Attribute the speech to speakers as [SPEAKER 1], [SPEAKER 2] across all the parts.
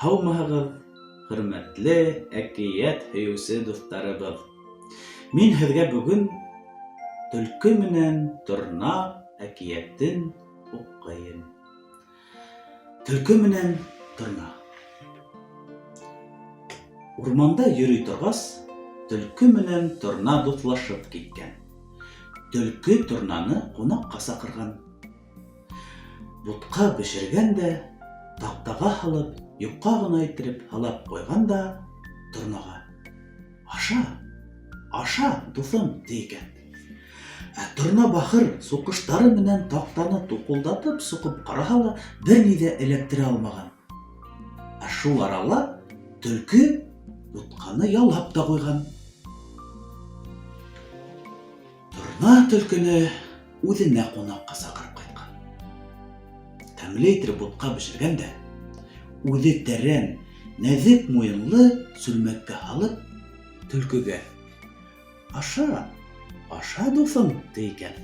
[SPEAKER 1] Һаумыһығыҙ, хөрмәтле әкиәт һөйөүсе дуҫтарыбыҙ. Мин һеҙгә бөгөн Төлкө менән торна әкиәтен уҡыйым. Төлкө менән торна. Урманда йөрөй торғас, төлкө менән торна дуҫлашып киткән. Төлкө торнаны ҡунаҡҡа саҡырған. Бутҡа бешергән дә, таҡтаға һалып, юҡҡа ғына иттереп һалап ҡуйған да торнаға: «Аша, аша, дуҫым», тейгән. Ә торна бахыр суҡыштары менән таҡтаны туҡылдатып суҡып ҡараһа ла, бер ни ҙә эләктерә алмаған. Ә шул арала төлкө бутҡаны ялап та ҡуйған. Торна төлкөнө үҙенә ҡунаҡҡа саҡырып ҡайтҡан. Тәмле итеп бутҡа бешергән дә, үҙе тәрән, нәҙек муйынлы сүлмәккә һалып, төлкөгә: «Аша, аша, дуҫым», тейгән.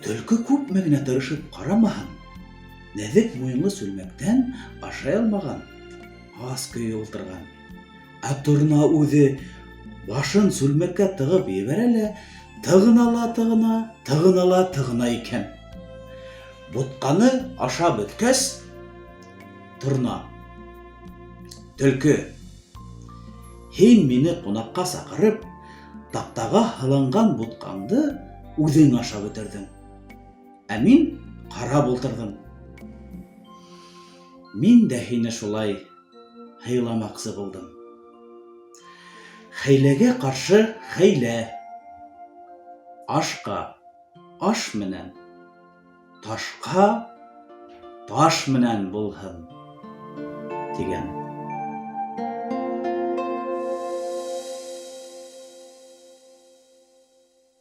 [SPEAKER 1] Төлкө күпме генә тырышып ҡарамаһын, нәҙек муйынлы сүлмәктән ашай алмаған, ас көйө ултырған. Ә торна үҙе башын сүлмәккә тығып ебәрә лә, тығына икән. Бутҡаны ашап бөткәс, торна: «Төлкө, һин мине ҡунаҡҡа саҡырып, таҡтаға һалынған бутҡаңды үҙең ашап бөтөрҙөң, ә мин ҡарап ултырҙым. Мин дә һине шулай һыйламаҡсы булдым. Хәйләгә ҡаршы хәйлә. Ашҡа аш менән, ташҡа таш менән булһын», тигән.